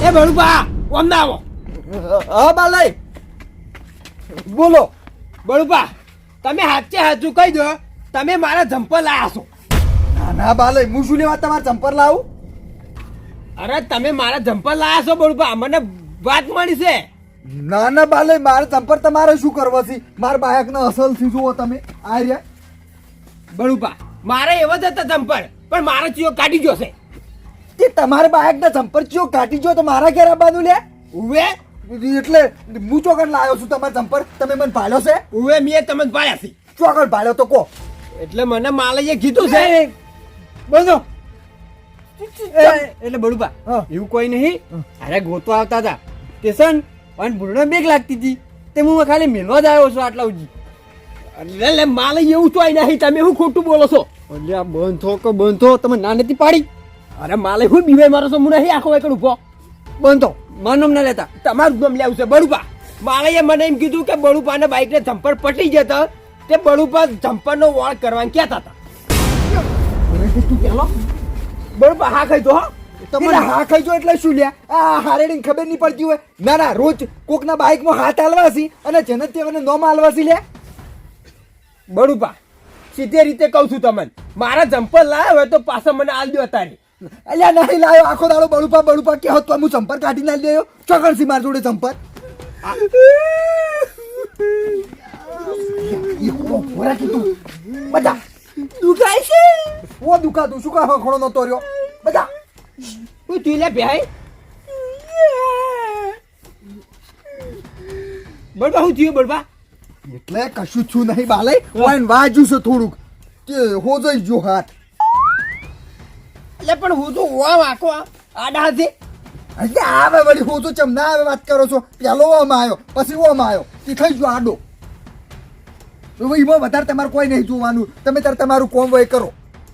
એ બળુપા ઓમ ના આવો. હા બાલાઈ બોલો. બળુપા તમે હાચે હાચું કહી દો, તમે મારા જમ્પર લાયા છો. ના ના બાલાઈ, હું શું લેવા તમારા જમ્પર લાવું? અરે તમે મારા જમ્પર લાયા છો બળુપા, મને વાત મળી છે. ના ના બાલાઈ, મારે જમ્પર તમારે શું કરવા છે? મારા બાયકનો અસલ થી જુઓ તમે. આ રહ્યા બળુપા મારે એવો જ હતા જમ્પર, પણ મારો ચિયો કાઢી ગયો છે. તે તમારે બાયકના જમ્પર ચિયો કાઢી ગયો તો મારા ઘેર આવવાનું લે? ઉવે એટલે હું ચોકડ લાવ્યો છું તમારા જમ્પર. તમે મને ભાડ્યો છે? ઉવે મેં તમને પાડ્યા છે. ચોકડ ભાડ્યો તો કો. એટલે મને માલઈએ કીધું છે. બોલો. એટલે બળુબા હા. એવું કોઈ નહીં. અરે ગોતો આવતા હતા સ્ટેશન અને ભૂરણો બેગ લાગતી હતી તે હું ખાલી મેળવા જ આવ્યો છું આટલા ઉજી. એટલે માલય એવું તો નહીં, તમે શું ખોટું બોલો છો? એટલે આ બંધો કે બંધો તમે ના નથી પાડી. અરે માલય હું બીવાય મારો છો? હું નહીં આખો એકડ ઉભો. બંધો મારું નામ ના લેતા. તમારું નામ લેવું છે બળુપા. માલયે મને એમ કીધું કે બળુપાને બાઈકને જમ્પર પટી જતા તે બળુપા જમ્પરનો વોળ કરવાનું કહેતા હતા. બળુપા હા ખાઈ દો. તમને હા ખાઈ જો એટલે શું લ્યા? આ હારેડીને ખબર નહીં પડતી હોય. ના ના, રોજ કોકના બાઇકમાં હાથ હાલવાસી અને જેને તેને નોમ હાલવાસી લે. બળુપા સીધે રીતે કહું છું તમને, મારા જમ્પર લાવ્યા હોય તો પાછા મને આલ દો અત્યારે. અલ્યા નહીં લાયો, આખો દાડો બળુપા બળુપા કે તો હું જમ્પર કાઢી ના લેયો. ચોકડસી માર જોડે જમ્પર. બધા દુખાય છે. ઓ દુખાતું શું કા ખોણો નતો રહ્યો બધા. હું તું લે ભાઈ. બળબા હું થયું બળબા? એટલે કશું છું નહીં બાલાઈ. વાઈન વાજ્યું છે થોડુંક કે હો જઈ જો હાથ. એટલે પણ હું તો ઓમ આખો આડા છે. એટલે આવે વળી હું તો ચમ ના આવે વાત કરો છો. પેલો ઓમ આવ્યો પછી ઓમ આવ્યો તે થઈ ગયો આડો. તો એમાં વધારે તમારે કોઈ નહીં જોવાનું. તમે તારે તમારું કોમ વય કરો.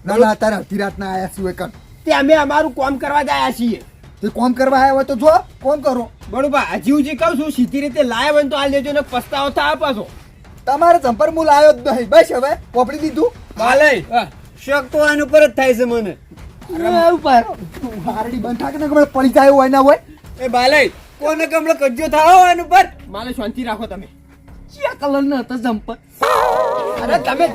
ના ના, તારે અડધી રાત ના આયા છીએ કર. તે અમે અમારું કામ કરવા જ આવ્યા છીએ. તે કોમ કરવા આવ્યા હોય તો જો કોમ કરો. બરોબર હજી હું જે કહું છું સીધી રીતે લાયા હોય ને તો આ લેજો ને પસ્તાવો થાય પાછો. તમારે જમ્પર હું લાવ્યો જ નહીં. બસ હવે પોપડી દીધું. બાલય હા. શક તો આનું પર જ થાય છે મને. ઉપર હારડી બંધ થાય કે ને કમળે પડી જાય હોય ના હોય. એ બાલય કોને કમળો કજ્જો થાવ આનું પર. મારે શાંતિ રાખો તમે. ક્યાં કલર નો હતો જમ્પર? અરે તમે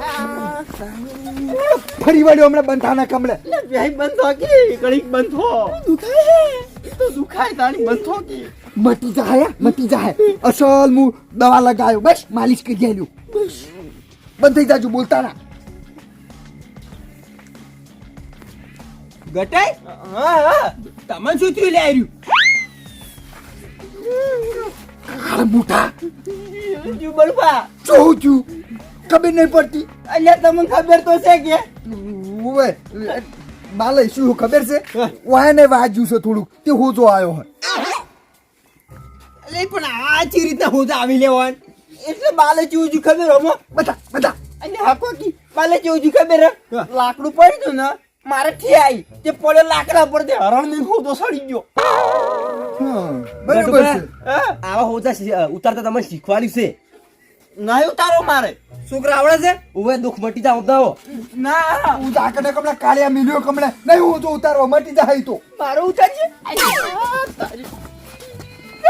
ફરી વળ્યો હમણાં બંધ થાના કમળે. ભાઈ બંધ હો કે ઘડીક બંધ હો. દુખાય તો દુખાય તારી બંધ હો કે. મટી જાય મટી જાય. અસલ હું દવા લગાવ્યો. બસ માલિશ કરી આલ્યું. બંધ થઈ જાજો બોલતા ના. ગટાઈ હા હા તમને શું થયું લે આવ્યું? અરે મોટા તું બળપા જોઉં છું ખબર નહીં પડતી. અલ્યા તમને ખબર તો છે કે ઓવે માલે શું ખબર છે? વાયને વાજ્યું છે થોડુંક તે હોજો આવ્યો હોય. અલે પણ આ ચી રીતના હોજા આવી લેવાન એટલે બાલે ચીવું ખબર હમો બધા બધા અને હાકો કી બાલે ચીવું ખબર હે લાકડું પડ્યું ને મારે થી આવી તે પડે લાકડા પર તે હરણ ની હોતો સડી ગયો. બરાબર છે. હા આવા હોજા ઉતારતા તમે શીખવાડ્યું છે. નહીં ઉતારો મારે છોકરા આવડે છે? ઉવે દુઃખ મટી જાવ ઉતારો. ના હું જાકડે કમળા કાળિયા મિલ્યો કમળે નહીં હું તો ઉતારવા મટી જાય તો મારો ઉતારજે.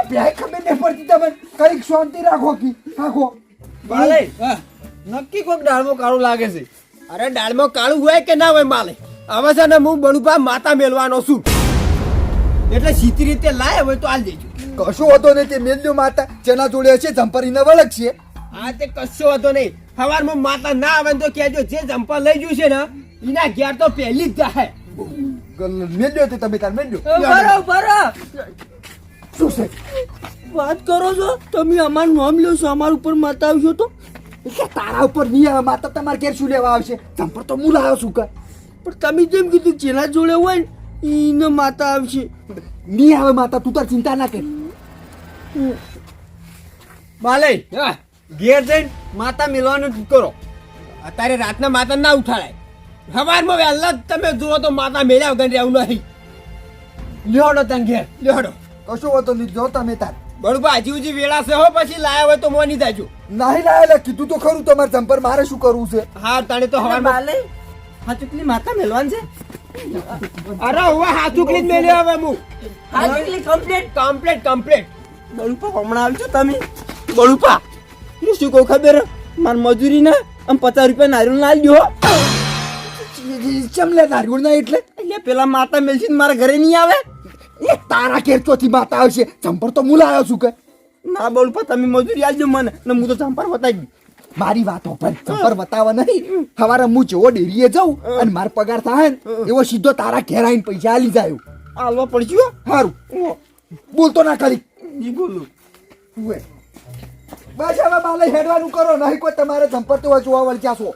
પ્યાય ખબર નહીં પડતી. તમે કઈક શાંતિ રાખો કી રાખો. બાલય હા. નક્કી કોઈક ડાળમો કાળું લાગે છે. અરે દાળમાં કાળું હોય કે ના હોય માલે હવે છે ને હું બળુપા માતા મેલવાનો છું એટલે સીધી રીતે લાય હોય તો આલ દેજો. કશો હતો નહીં તે મેલ્યો માતા જેના જોડે હશે જમ્પરીને વળગ છે. હા તે કશો હતો નહીં. સવારમાં માતા ના આવે ને તો કહેજો જે જમ્પર લઈ જશે ને એના ઘેર તો પહેલી જ જાય. મેલ્યો તે તમે તાર મેલ્યો. બરોબર શું છે? વાત કરો છો તમે અમારું નામ લ્યો છો અમારા ઉપર માતા આવશો તો એટલે તારા ઉપર નહીં આવે માતા તમારે ઘેર શું લેવા આવશે? જમ્પર તો હું લાવ્યો છું કર. પણ તમે જેમ કીધું જેના જોડે હોય ને એને માતા આવશે. નહીં આવે માતા તું તાર ચિંતા ના કર. બાલય હા ઘેર જઈને માતા મિલવાનું જ કરો. અત્યારે રાતના માતા ના ઉઠાડાય. સવારમાં વહેલા જ તમે જુઓ તો માતા મેળ્યા વગર રહેવું નહીં. લ્યોડો તને ઘેર. લેડો કશો હતો નહીં જો તમે તાર. બરોબર હજી હજી વેળા છે હો પછી લાયા હોય તો મોની જાજો. નહીં લાયેલા કીધું તો ખરું તમારે જમ્પર મારે શું કરવું છે? હા તાણે તો હવારમાં હા ચૂકલી માતા મેલવાન છે. અરે હવે હાથુકલી જ મેલ્યો હવે હું હાજરી કમ્પ્લીટ. કમ્પ્લીટ બળુપા હમણાં આવજો તમે. બળુપા હું શું કહું ખબર મારી મજૂરી ને આમ 50 રૂપિયા નારિયેળ ના આલજો. ચમ લે નારિયોળ ના એટલે એટલે પેલા માતા મેલસી મારા ઘરે નહીં આવે. એ તારા ઘેર ચોથી માતા આવશે જમ્પર તો હું લાવ્યો છું કે ના બળુપા તમે મજૂરી આલજો મને ને હું તો જંપાર બતાવી દઉં. મારી વાતો પર જમ્પર બતાવવા નહીં. સવારે હું જેવો ડેરીએ જાઉં અને મારો પગાર થાય ને એવો સીધો તારા ઘેર આવીને પૈસા આલી જાય. આલવા પડશે હો. સારું બોલતો ના કરી ઈ બોલું. ઉએ. બસ હવે બાલે હેડવાનું કરો નહીં કોઈ તમારે જમ્પર તો જોવા વળ્યા છો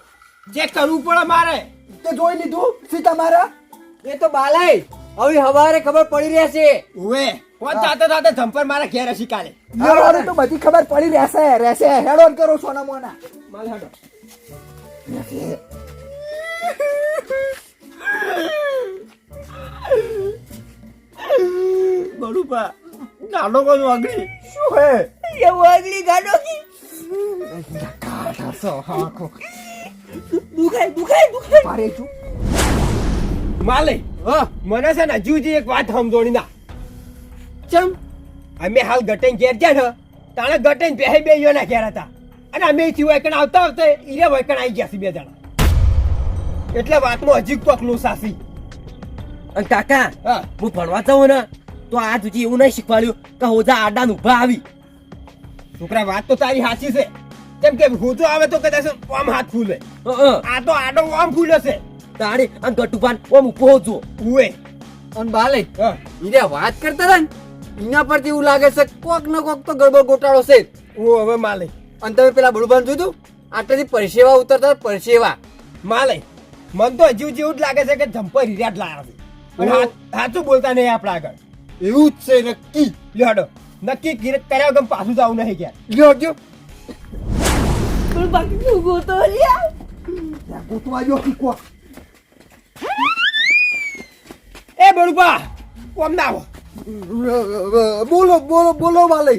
જે કરવું પડે મારે તે જોઈ લીધું સીતા મારા એ તો બાલાઈ હવે હવારે ખબર પડી રહેશે. ઉવે કોણ તાતે જમ્પર મારા ઘેર હશી કાલે મારે તો બધી ખબર પડી રહેશે હેડોન કરો સોના મોના માલ હાડો બળુપા ગાડો કોઈ વાગડી શું હે એવું આગળી ગાડો કી કાઢા સો હાખો દુખાય મારે છું માલે મને છે ને હજુ હજી એક વાત સમજોણી ના ચમ અમે હાલ ગટેન ઘેર ગયા ને તાણે ગટેન બે બે યોના ઘેર હતા અને અમે થી વૈકણ આવતા આવતા ઈરે વૈકણ આવી ગયા છે બે જણા એટલે વાતમાં હજી કોક લોસાસી અને કાકા હા હું ભણવા જાઉં ને તો આ સુધી એવું નહીં શીખવાડ્યું કે હોજા આડા ઉભા આવી. છોકરા વાત તો તારી સાચી છે કેમ કે હોજો આવે તો કદાચ આમ હાથ ફૂલે આ તો આડો આમ ફૂલે છે તારે આ ગટુપાન ઓમ ઉભો જો. ઉવે અને બાલાઈ હા ઈને વાત કરતા હતા ને એના પરથી એવું લાગે છે કોક ને કોક તો ગડબડ ગોટાળો છે. હું હવે માલે અને તમે પેલા બળુભાન જોયું આટલેથી પરસેવા ઉતરતા પરસેવા માલે મન તો હજુ જેવું જ લાગે છે કે જમ્પર હિર્યા જ લાયા છે પણ સાચું બોલતા નહીં આપણા આગળ એવું જ છે નક્કી. લ્યો હાડો નક્કી કર્યા વગર પાછું જવું નહીં ગયા લ્યો જો બાકી તું ગોતો લ્યા. ત્યાં ગોતવા જો કો એ બળુપા કોમ ના આવો બોલો બોલો બોલો વાલે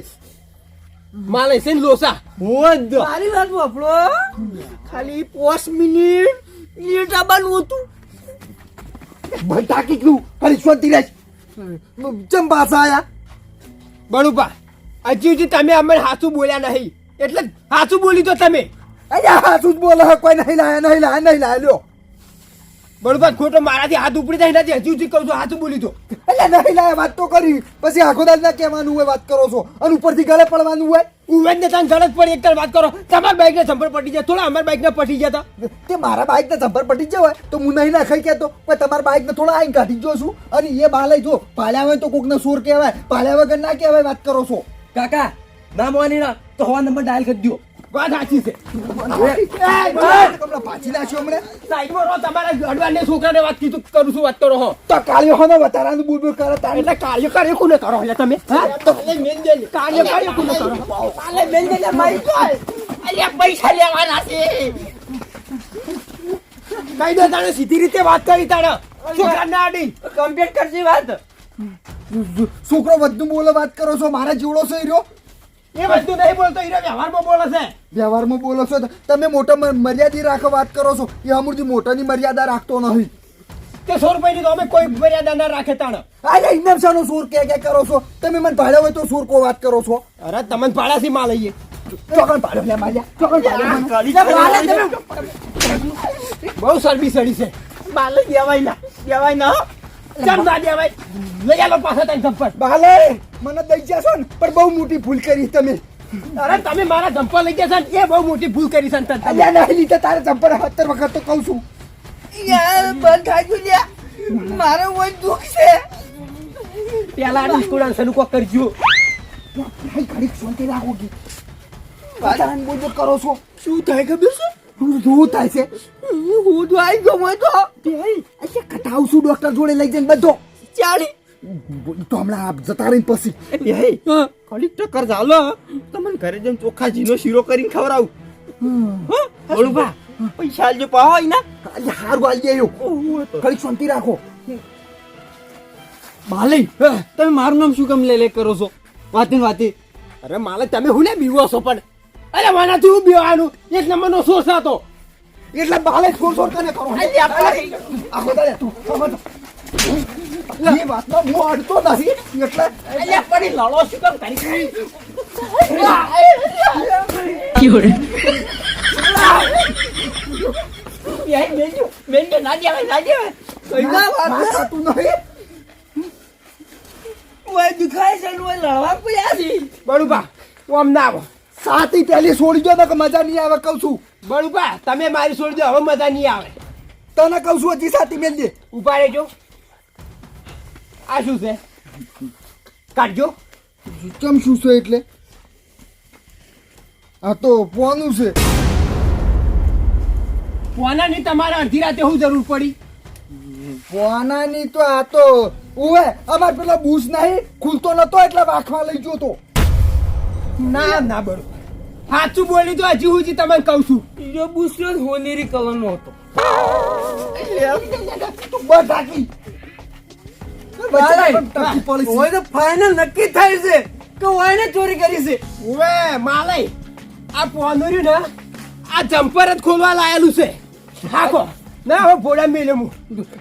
માલે છે ને લોસા હોદ મારી વાત વાપરો ખાલી 5 મિનિટ લીટા બનવું હતું. ભટા કેટલું ખાલી શાંતિ રહે ચમ પાછા આયા બળુપા હજી હજી તમે અમને હાચું બોલ્યા નહીં એટલે જ હાચું બોલી તો તમે અરે હાથું જ બોલે કોઈ નહીં લાયા લ્યો બળુપા ખોટો મારાથી હાથ ઉપડી જાય નથી હજી હજી કહું છું હાચું બોલી તો એટલે નહીં લાયા વાત તો કરી પછી આખો દાલ ના કહેવાનું હોય વાત કરો છો અને ઉપરથી ગળે પડવાનું હોય ઉવેજ ને તને ગળત પડી એક વાત કરો તમારા બાઈક ને સંપર્ક પટી જાય થોડા અમારા બાઈક ને પટી જતા તે મારા બાઈક ને જબર પટી જવાય તો હું નહીં નાખાઈ કેતો પણ તમારા બાઈક ને થોડા આઈને કાઢી જો છું અને એ બાલય જો પાલ્યા હોય તો કોક ને સોર કહેવાય પાલ્યા વગર ના કહેવાય વાત કરો છો કાકા ના મોની ના તો હવા નંબર ડાયલ કરી દો. વાત સાચી છે પાછી નાખ્યો હમણાં સાઈડમાં રહો તમારા અડવાને છોકરાને વાત કીધું કરું છું વાત કરો હો તો કાળિયો હોનો વધારાનું બોલ કરે તારે એટલે કાર્ય કાર્ય કોને કરો એટલે તમે હા કાલે મેન દે કાર્ય કાર્ય કોને કરો કાલે બેન દે મારી કોલ અલ્યા પૈસા લેવાના છે. કઈ દે તાણે સીધી રીતે વાત કરી તાણે છોકરાને આડી કમ્પ્લીટ કરજી વાત. છોકરો બધું બોલો વાત કરો છો મારા જીવડો છે રહ્યો એ બધું નહીં બોલતો હીરો વ્યવહારમાં બોલે છે વ્યવહારમાં બોલો છો તમે મોટા મર્યાદા રાખો વાત કરો છો એ અમૂર્તિ મોટાની મર્યાદા રાખતો નહીં કે 100 રૂપિયાની તો અમે કોઈ મર્યાદા ના રાખે તાણે અરે ઇન્દમ શાનો સૂર કે કરો છો તમે મને ભાડે હોય તો સૂર કો વાત કરો છો અરે તમને ભાડાથી માં લઈએ ચોકન ભાડો લે માર્યા ચોકન ભાડો બહુ સરબી સડી છે બાલે દેવાય ના ચમ ના દેવાય લઈ આલો પાછા તને જમ્પર બાલે મને દઈ જશો ને પણ બહુ મોટી ભૂલ કરી તમે અરે તમે મારા જમ્પર લઈ ગયા છે એ બહુ મોટી ભૂલ કરી છે તમે અલ્યા નહીં લીધા તારે જમ્પર 70 વખત તો કહું છું યાર બંધ થાજો લ્યા મારે કોઈ દુખ છે. પેલા ડિસ્કોડાન્સ નું કોક કરજો ભાઈ ઘડીક શાંતિ રાખો કે પાછાને બોલ કરો છો શું થાય ખબર છે શું થાય છે હું તો આવી ગયો મને તો અચ્છા કટાવશું ડોક્ટર જોડે લઈ જઈને બધો ચાલી તો હમણાં આપ જતા રહીને પછી ખાલી ટક્કર ચાલો તમને ઘરે જઈને ચોખ્ખા જીનો શીરો કરીને ખવડાવું. બળુભા પૈસા આલજો પાહો એના અલ્યા હારું આલી આવ્યો ઘડીક શાંતિ રાખો બાલાઈ તમે મારું નામ શું કામ લે કરો છો વાતે અરે માલે તમે હું ને બીવો છો પણ અરે માનાથી હું બીવાનું એક નંબરનો સોસ હતો એટલે બાલે છોડ કરીને કરો આખો દાડે તું સમજ એ વાતમાં હું અડતો નથી એટલે અલ્યા પણ ઈ લડો શું કામ કરી મેંજો ના દેવાય ના વાત થતું નહીં ઓય દુખાય છે ઓય લડવા પડ્યા છે બળુબા ઓમ ના આવો સાથી પહેલી છોડી દો તો કે મજા નહીં આવે કહું છું બળુબા તમે મારી છોડી દો હવે મજા નહીં આવે તને કહું છું હજી સાથી મેલ દે ઉભા રહેજો આ શું છે કાઢજો ચમ શું છે એટલે આ તો પોનું છે પોનાની તમારે અડધી રાતે શું જરૂર પડી પોનાની તો આ તો ઓવે અમાર પેલો બૂસ નહીં ખુલતો નતો એટલે વાખવા લઈ ગયો તો ના ના બળુબા સાચું બોલી તો હજી હું તમને કહું છું બીજો બુસ્યો હોનેરી કલરનો હતો તું બસ ઢાકી હોય તો ફાઇનલ નક્કી થાય છે કે વાયને ચોરી કરી છે ઓવે માલય આ પોનર્યું ને આ જમ્પર જ ખોલવા લાયેલું છે હાકો ના હવે ભોળા મેલ્યો હું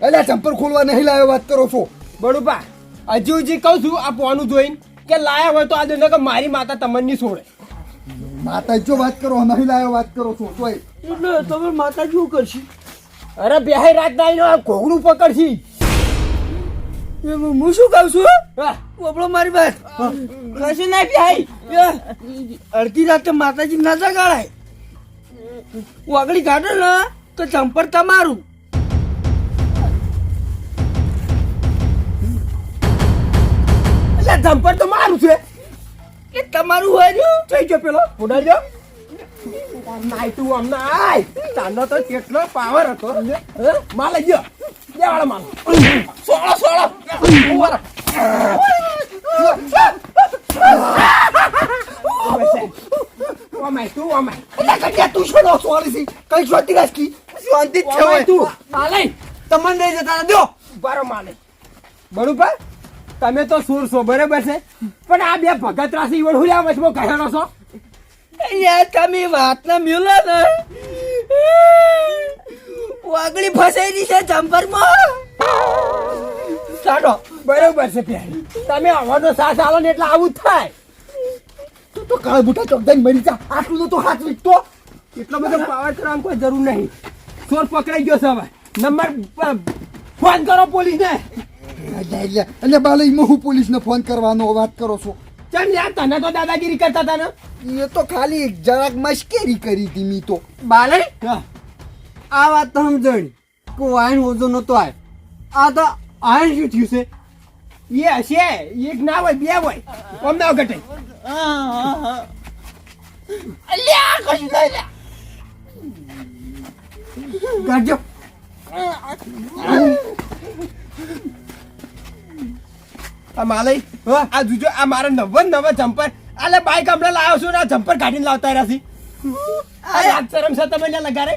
એટલે ચંપર ખોલવા નહીં લાવ્યો વાત કરો છો બળુબા હજી કહું છું આ પોનું જોઈને કે લાયા હોય તો આ કે મારી માતા તમને છોડે માતા જો વાત કરો નહીં લાવ્યો વાત કરો છો તોય એટલે તમે માતા શું કરશે અરે બેહાઈ રાત ના આવીને ઘોઘડું પકડશી હું શું કહું છું હા, આપણો મારી વાત કશું ના ભાઈ અડધી રાતે માતાજી ના જગાડાય વાગડી કાઢો ને તો ચંપર તમારું એટલે જમ્પર તો મારું છે એ તમારું હોય ને થઈ ગયો પેલો ઉડાડજો નાય તું અમને આય તાનો તો કેટલો પાવર હતો માલ લઈ ગયો દેવાળો માલ સોળો સોળો ઉભા રહો. ઓમાય તું ઓમાય એટલે કન્યા તું છોડો સોરી સી કઈ શોધી રાખી શાંતિ જ છે ઓમાય હોય તું માલય તમને નહીં જતા દો બારો માલે બરોબર તમે તો સુર છો બરાબર છે પણ આ બે ભગત રાશી વળુલ્યા વચમાં કહેલો છો યાર તમે વાત ના મેલો ને વાગડી ફસાઈ છે ચંપરમાં ચાલો બરોબર છે પ્યારી તમે આવવાનો સાથ આલો ને એટલે આવું જ થાય તું તો કાળ બુટા ચોકદાઈ મરી જા આટલું તો હાથ વીકતો એટલો બધો પાવર કરવાની કોઈ જરૂર નહીં ચોર પકડાઈ ગયો છે હવે નંબર ફોન કરો પોલીસને એટલે બાલે ઈમાં હું પોલીસને ફોન કરવાનો વાત કરો છો ચાલ યાર તને તો દાદાગીરી કરતા હતા ને એ તો ખાલી જરાક મશ્કેરી કરી હતી મી તો બાલે હા. આ વાત તો સમજણી કે વાઈન ઓછો નતો આય આ તો આયન શું થયું છે એ હશે એક ના હોય બે હોય આમ ના ઘટે અલ્યા કશું નહીં લ્યા. ગાજો આ માલય આ જોજો આ મારા નવા જમ્પર આલે બાઈક હમણાં લાવ્યો છું ને આ જમ્પર કાઢીને લાવતા રહ્યા છી આ યાદ શરમ છે તમે લ્યા લગાડે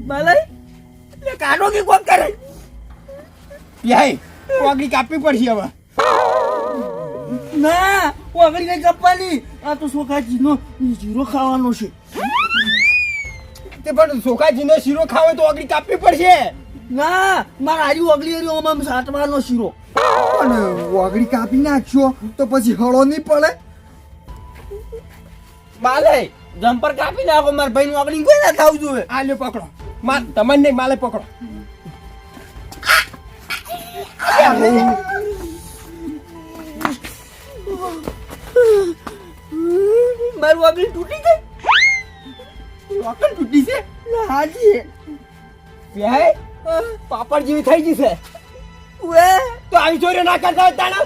બાલે એટલે કાઢો કે કોણ કરે યાય કોગી કાપવી પડશે હવે ના વાગડી ને ચપ્પાની આ તો સોખાજીનો જીરો ખાવાનો છે તે પણ સોખાજીનો શીરો ખાવો તો ઓગળી કાપવી પડશે ના મારા હારી વાગડી હારી ઓમાં સાતવાનો શીરો પણ વાગડી કાપી નાખશો તો પછી હળો નહીં પડે બાલે જમ્પર કાપી નાખો મારા ભાઈ વાગડી કોઈ ના ખાવું જોઈએ આ લ્યો પકડો તમને નહીં માલે પકડો મારું વાગડી તૂટી ગઈ વાગડી તૂટી છે હાજી યાય પાપડ જેવી થઈ ગઈ છે વે તો આવી ચોરીઓ ના કરતા હોય તાણા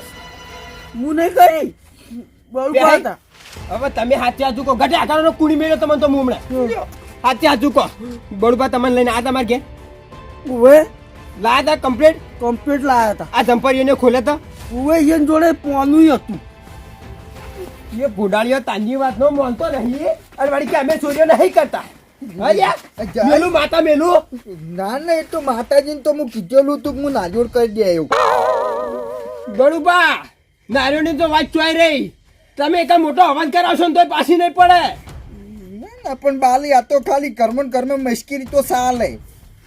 હું નહીં કરી બરોબર હતા હવે તમે હાથે હાથ ઝૂકો ગઢે આકારનો કુણી મેળ્યો તમને તો મુમણે હાથે હાથ ઝૂકો બળુબા તમને લઈને આ તમારે કે વે લાયા હતા કમ્પ્લીટ કમ્પ્લીટ લાયા હતા આ જમ્પરીઓને ખોલ્યા હતા વે એન જોડે પોનું હતું એ ભૂડાળીઓ તાંજી વાત નો માનતો નહીં અને વળી કે અમે ચોરીઓ નહીં કરતા હા યાર મેલું માતા મેલું ના ના એ તો માતાજીને તો હું કીધેલું તું હું નાજોડ કરી દે એવું બળુબા નારીઓની તો વાત ચોઈ રહી તમે એક મોટો અવાજ કરાવશો ને તો પાછી નહીં પડે ના પણ બાલી આ તો ખાલી કર્મ મુશ્કેલી તો ચાલે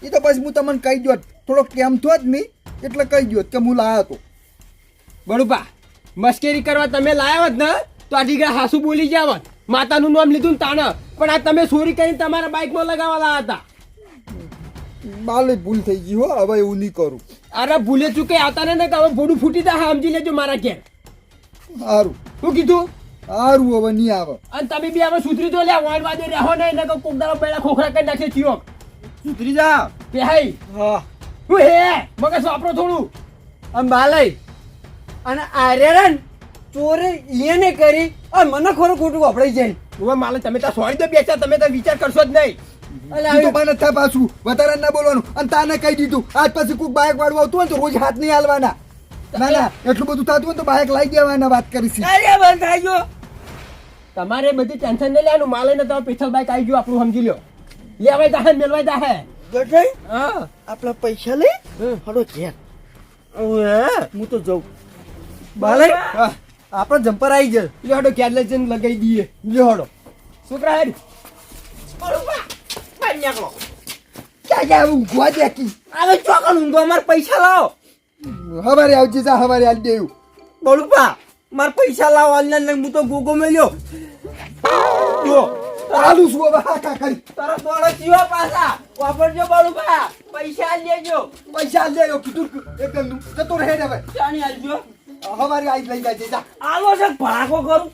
એ તો પછી હું તમને કહી દો થોડો કેમ થયો જ નહીં એટલે કહી દો કે હું લાયો હતો બળુપા મસ્કેરી કરવા તમે લાયા હોત ને તો આ દીકરા હાસુ બોલી ગયા હોત માતાનું નામ લીધું ને તાણ પણ આ તમે ચોરી કરીને તમારા બાઇકમાં લગાવવા લાયા હતા. બાલે ભૂલ થઈ ગઈ હો હવે એવું નહીં કરું અરે ભૂલે ચૂકે આવતા ને કે હવે ભોડું ફૂટી જાય સમજી લેજો મારા ઘેર. સારું શું કીધું? સારું હવે નહીં આવે અને તમે બી હવે સુધરી તો લ્યા વાડ વાદે રહો નહીં ને કોક દાડો બેડા ખોખરા કરી નાખે ચિયો સુધરી જા બે હાઈ હા હું હે મગજ વાપરો થોડું. આમ બાલય અને આર્યરન ચોરે એને કરી અને મને ખોરું ખોટું વાપરાઈ જાય. હવે માલે તમે ત્યાં સોરી દો બેસા તમે તો વિચાર કરશો જ નહીં. ઈ તો મને થા પાછું વધારે ના બોલવાનું અને તાને કહી દીધું આજ પછી કોઈક બાઇક વાળવા આવતું હોય ને તો રોજ હાથ નહીં હાલવાના ના એટલું બધું થતું હોય તો બાઇક લાવી દેવાના વાત કરી અરે બંધ થઈ ગયો. તમારે બધી ટેન્શન નહીં લેવાનું માલે ને તમે પેથલ બાઈક આવી ગયું આપણું સમજી લો લેવાય જાહે મેલવાય જાહે. ગઠાઈ હા આપણા પૈસા લઈ હડો ઘેર હું તો જઉં. બાલય આપણે જમ્પર આવી જાય. લ્યો હડો ક્યારે લઈ જઈને લગાવી દઈએ. લ્યો હડો છોકરા હેડ ક્યાં ક્યાં ઊંઘવા દે કી આવે ચોકન ઊંઘો અમાર પૈસા લાવો. હવારે આવજે જા હવારે આલી દેવું બળુપા માર પૈસા લાવો ઓનલાઈન હું તો ગોગો મેલ્યો. જો ચાલુ છું હવે હા કાકા તારો દોડો જીવો પાછા વાપરજો બળુપા પૈસા લેજો. પૈસા લે કીધું એક ગંદુ જતો રહે ને હવે ચાણી આલજો. હવારે આઈ લઈ જાય જા આલો છે ભડાકો કરું.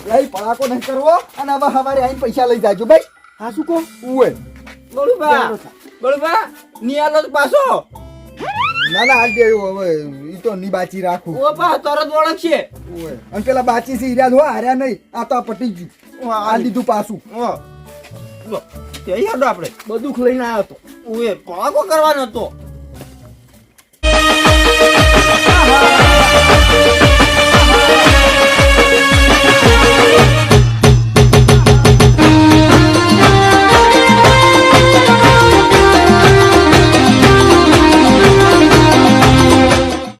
લઈ પડાકો નહીં કરવો અને હવે હવારે આઈને પૈસા લઈ જાજો ભાઈ હા શું કહો ઉએ બળુપા ની આલો તો પાછો. ના ના આલી દેવું હવે ઈ તો ની બાચી રાખું ઓ પા તરત ઓળખશે. ઉએ અને પેલા બાચી છે ઈરાદ હો હાર્યા નહીં આ તો પટી ગયું આ લીધું પાછું તે યાદ આપણે બધું લઈને આવ્યો તો ઓએ ભડાકો કરવાનો હતો.